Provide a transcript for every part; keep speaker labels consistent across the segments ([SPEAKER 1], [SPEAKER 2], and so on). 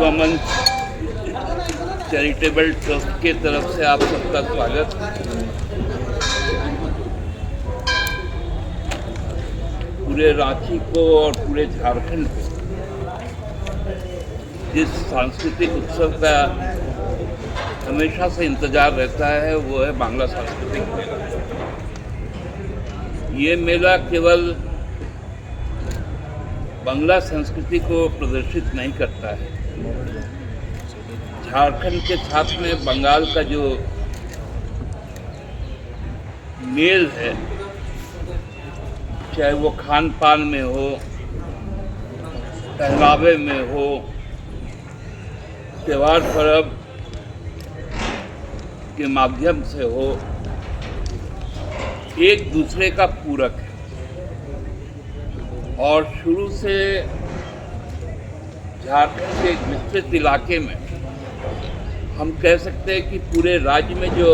[SPEAKER 1] युवा मंच charitable trust के तरफ से आप सबका स्वागत। पूरे रांची को और पूरे झारखंड को जिस सांस्कृतिक उत्सव का हमेशा से इंतजार रहता है वो है बांग्ला सांस्कृतिक मेला। ये मेला केवल बांग्ला संस्कृति को प्रदर्शित नहीं करता है, झारखंड के साथ में बंगाल का जो मेल है, चाहे वो खान पान में हो, पहनावे में हो, त्योहार पर्व के माध्यम से हो, एक दूसरे का पूरक है। और शुरू से झारखंड के एक विस्तृत इलाके में हम कह सकते हैं कि पूरे राज्य में जो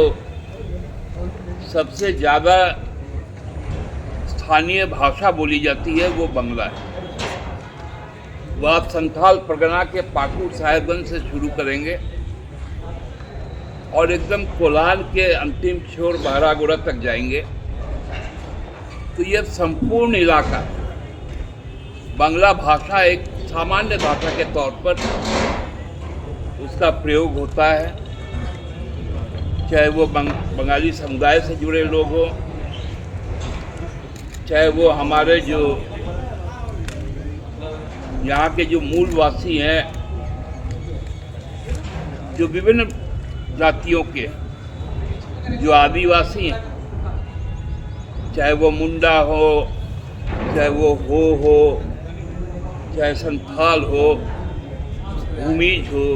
[SPEAKER 1] सबसे ज़्यादा स्थानीय भाषा बोली जाती है वो बंगला है। वो आप संथाल परगना के पाकुड़ साहेबगंज से शुरू करेंगे और एकदम कोल्हान के अंतिम छोर बहरागोड़ा तक जाएंगे तो यह संपूर्ण इलाका बांग्ला भाषा एक सामान्य भाषा के तौर पर उसका प्रयोग होता है। चाहे वो बंगाली समुदाय से जुड़े लोग हों, चाहे वो हमारे जो यहाँ के जो मूलवासी हैं, जो विभिन्न जातियों के जो आदिवासी हैं, चाहे वो मुंडा हो, चाहे वो हो, चाहे संथाल हो, भूमिज हो,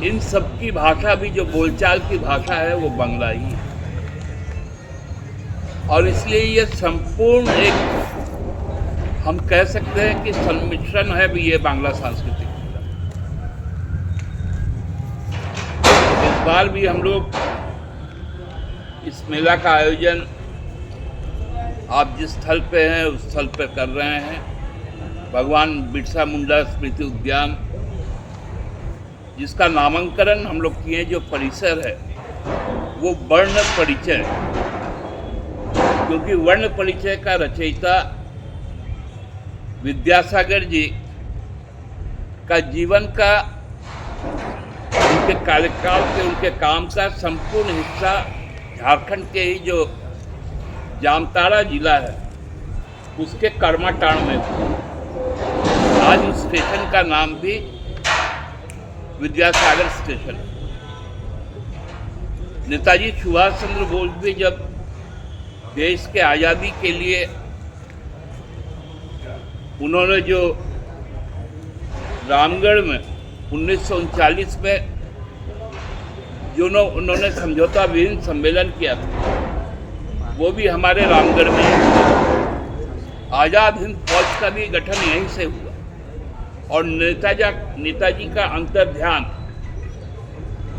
[SPEAKER 1] इन सब की भाषा भी जो बोलचाल की भाषा है वो बांग्ला ही है। और इसलिए ये संपूर्ण एक हम कह सकते हैं कि सम्मिश्रण है भी ये बांग्ला सांस्कृतिक। इस बार भी हम लोग इस मेला का आयोजन आप जिस स्थल पे हैं उस स्थल पर कर रहे हैं, भगवान बिरसा मुंडा स्मृति उद्यान, जिसका नामकरण हम लोग किए। जो परिसर है वो वर्ण परिचय, क्योंकि वर्ण परिचय का रचयिता विद्यासागर जी का जीवन का, उनके कार्यकाल के, उनके काम का संपूर्ण हिस्सा झारखंड के ही जो जामताड़ा जिला है उसके कर्माटाण में। आज उस स्टेशन का नाम भी विद्यासागर स्टेशन। नेताजी सुभाष चंद्र बोस भी जब देश के आज़ादी के लिए उन्होंने जो रामगढ़ में 1939 में जो उन्होंने समझौता विहीन सम्मेलन किया था, वो भी हमारे रामगढ़ में है। आज़ाद हिंद फौज का भी गठन यहीं से हुआ और नेताजी का अंतर्ध्यान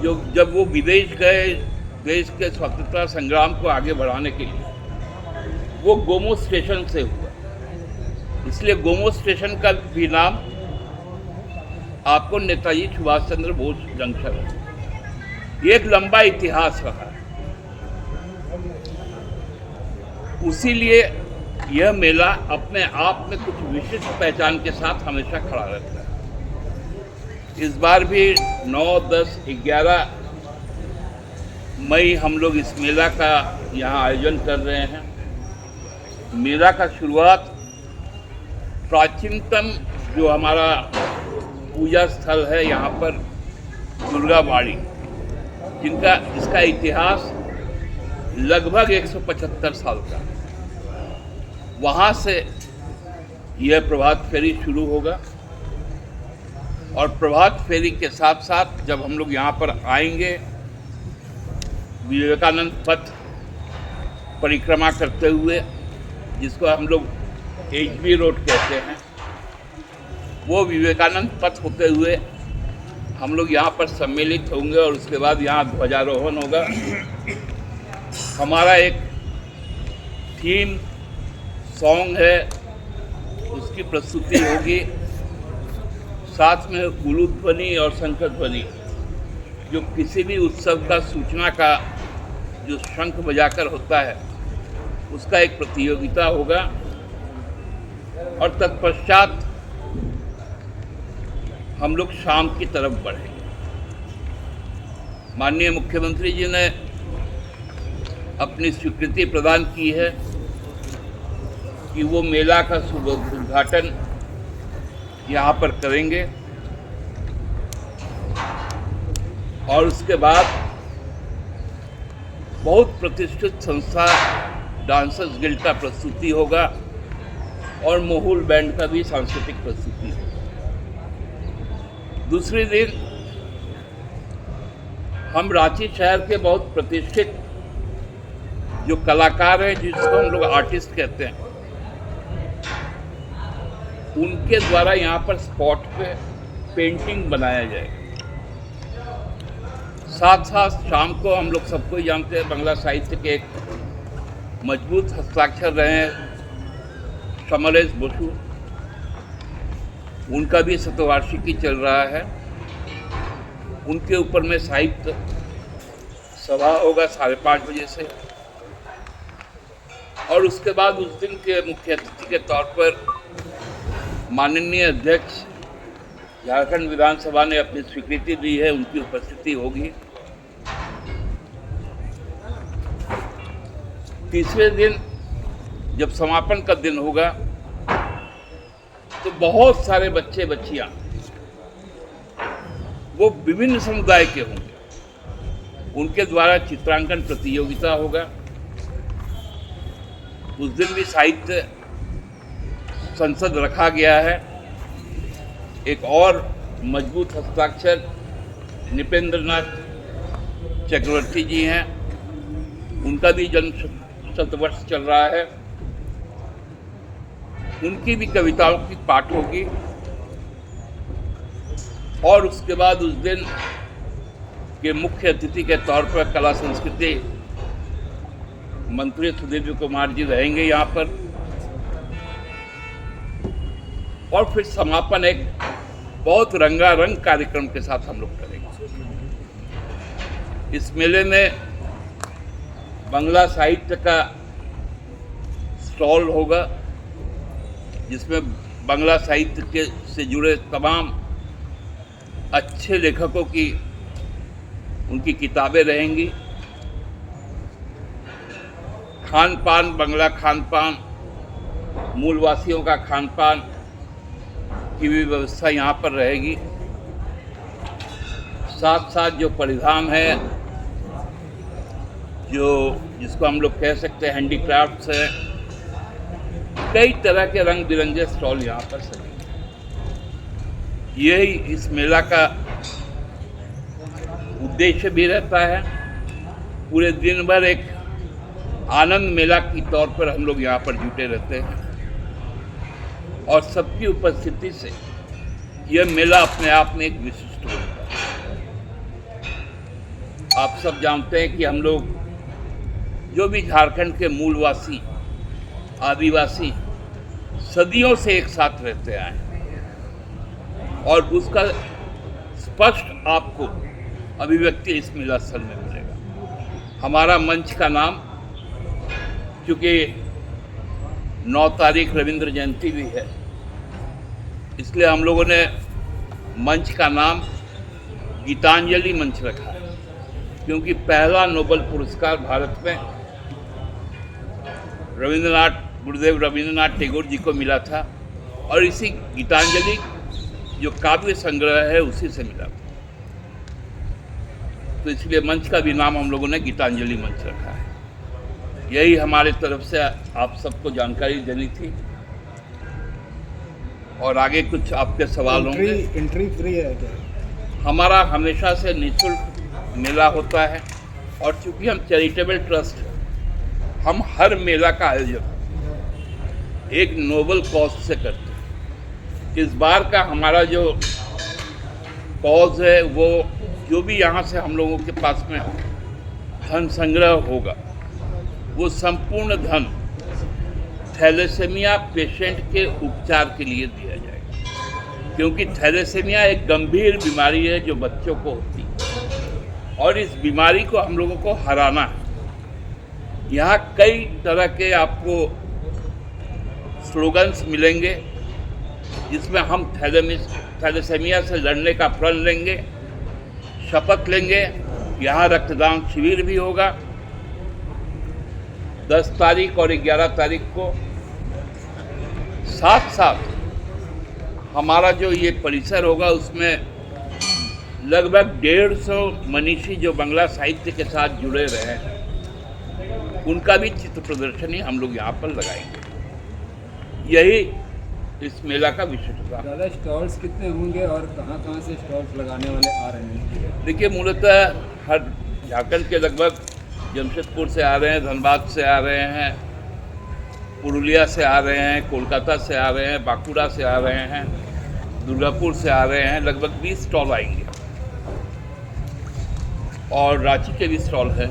[SPEAKER 1] जो जब वो विदेश गए देश के स्वतंत्रता संग्राम को आगे बढ़ाने के लिए, वो गोमो स्टेशन से हुआ। इसलिए गोमो स्टेशन का भी नाम आपको नेताजी सुभाष चंद्र बोस जंक्शन है। ये एक लंबा इतिहास रहा है। उसीलिए यह मेला अपने आप में कुछ विशिष्ट पहचान के साथ हमेशा खड़ा रहता है। इस बार भी 9, 10, 11 मई हम लोग इस मेला का यहाँ आयोजन कर रहे हैं। मेला का शुरुआत प्राचीनतम जो हमारा पूजा स्थल है यहाँ पर दुर्गा बाड़ी, जिसका इतिहास लगभग 175 साल का, वहाँ से यह प्रभात फेरी शुरू होगा। और प्रभात फेरी के साथ साथ जब हम लोग यहाँ पर आएंगे, विवेकानंद पथ परिक्रमा करते हुए, जिसको हम लोग HB रोड कहते हैं, वो विवेकानंद पथ होते हुए हम लोग यहाँ पर सम्मिलित होंगे और उसके बाद यहाँ ध्वजारोहण होगा। हमारा एक थीम सॉन्ग है, उसकी प्रस्तुति होगी। साथ में उलूद ध्वनि और शंकर ध्वनि, जो किसी भी उत्सव का सूचना का जो शंख बजाकर होता है, उसका एक प्रतियोगिता होगा। और तत्पश्चात हम लोग शाम की तरफ बढ़ेंगे। माननीय मुख्यमंत्री जी ने अपनी स्वीकृति प्रदान की है कि वो मेला का शुभ उद्घाटन यहाँ पर करेंगे और उसके बाद बहुत प्रतिष्ठित संस्था डांसर्स गिल्ड का प्रस्तुति होगा और मोहुल बैंड का भी सांस्कृतिक प्रस्तुति होगा। दूसरे दिन हम रांची शहर के बहुत प्रतिष्ठित जो कलाकार हैं, जिसको हम लोग आर्टिस्ट कहते हैं, उनके द्वारा यहाँ पर स्पॉट पे पेंटिंग बनाया जाएगा। साथ साथ शाम को हम लोग सबको ही जानते हैं, बांग्ला साहित्य के एक मजबूत हस्ताक्षर रहे हैं समरेश बसु, उनका भी शतवार्षिकी चल रहा है। उनके ऊपर में साहित्य सभा होगा 5:30 बजे से। और उसके बाद उस दिन के मुख्य अतिथि के तौर पर माननीय अध्यक्ष झारखंड विधानसभा ने अपनी स्वीकृति दी है, उनकी उपस्थिति होगी। तीसरे दिन जब समापन का दिन होगा तो बहुत सारे बच्चे बच्चियां वो विभिन्न समुदाय के होंगे, उनके द्वारा चित्रांकन प्रतियोगिता होगा। उस दिन भी साहित्य संसद रखा गया है। एक और मजबूत हस्ताक्षर निपेंद्रनाथ चक्रवर्ती जी हैं, उनका भी जन्म शतवर्ष चल रहा है। उनकी भी कविताओं की पाठ होगी। और उसके बाद उस दिन के मुख्य अतिथि के तौर पर कला संस्कृति मंत्री सुधीर कुमार जी रहेंगे यहाँ पर। और फिर समापन एक बहुत रंगारंग कार्यक्रम के साथ हम लोग करेंगे। इस मेले में बांग्ला साहित्य का स्टॉल होगा, जिसमें बांग्ला साहित्य के से जुड़े तमाम अच्छे लेखकों की उनकी किताबें रहेंगी। खान पान, बांग्ला खान पान, मूलवासियों का खान पान की भी व्यवस्था यहाँ पर रहेगी। साथ साथ जो परिधान है, जो जिसको हम लोग कह सकते हैं हैंडीक्राफ्ट्स है, कई तरह के रंग बिरंगे स्टॉल यहाँ पर सजे। यही इस मेला का उद्देश्य भी रहता है। पूरे दिन भर एक आनंद मेला की तौर पर हम लोग यहाँ पर जुटे रहते हैं और सबकी उपस्थिति से यह मेला अपने आप में एक विशिष्ट होता है। आप सब जानते हैं कि हम लोग जो भी झारखंड के मूलवासी आदिवासी सदियों से एक साथ रहते आए हैं और उसका स्पष्ट आपको अभिव्यक्ति इस मेला स्थल में मिलेगा। हमारा मंच का नाम, क्योंकि 9 तारीख रविंद्र जयंती भी है, इसलिए हम लोगों ने मंच का नाम गीतांजलि मंच रखा है, क्योंकि पहला नोबेल पुरस्कार भारत में गुरुदेव रविंद्रनाथ टैगोर जी को मिला था और इसी गीतांजलि जो काव्य संग्रह है उसी से मिला था। तो इसलिए मंच का भी नाम हम लोगों ने गीतांजलि मंच रखा है। यही हमारे तरफ से आप सबको जानकारी देनी थी। और आगे कुछ आपके सवाल होंगे।
[SPEAKER 2] एंट्री फ्री है क्या?
[SPEAKER 1] हमारा हमेशा से निःशुल्क मेला होता है और चूंकि हम चैरिटेबल ट्रस्ट हैं, हम हर मेला का आयोजन एक नोबल कॉज से करते हैं। इस बार का हमारा जो कॉज है, वो जो भी यहाँ से हम लोगों के पास में धन संग्रह होगा, वो संपूर्ण धन थैलेसेमिया पेशेंट के उपचार के लिए दिया जाएगा। क्योंकि थैलेसीमिया एक गंभीर बीमारी है जो बच्चों को होती है और इस बीमारी को हम लोगों को हराना है। यहाँ कई तरह के आपको स्लोगन्स मिलेंगे जिसमें हम थैलेसीमिया से लड़ने का प्रण लेंगे, शपथ लेंगे। यहाँ रक्तदान शिविर भी होगा 10 तारीख और 11 तारीख को। साथ साथ हमारा जो ये परिसर होगा उसमें लगभग 150 मनीषी जो बांग्ला साहित्य के साथ जुड़े रहे हैं उनका भी चित्र प्रदर्शनी हम लोग यहाँ पर लगाएंगे। यही इस मेला का विशेषता।
[SPEAKER 2] दादा, स्टॉल्स कितने होंगे और कहाँ से स्टॉल्स लगाने वाले आ रहे हैं?
[SPEAKER 1] देखिए, मूलतः हर झारखंड के लगभग जमशेदपुर से आ रहे हैं, धनबाद से आ रहे हैं, पुरुलिया से आ रहे हैं, कोलकाता से आ रहे हैं, बांकुड़ा से आ रहे हैं, दुर्गापुर से आ रहे हैं। लगभग 20 स्टॉल आएंगे और रांची के भी स्टॉल हैं।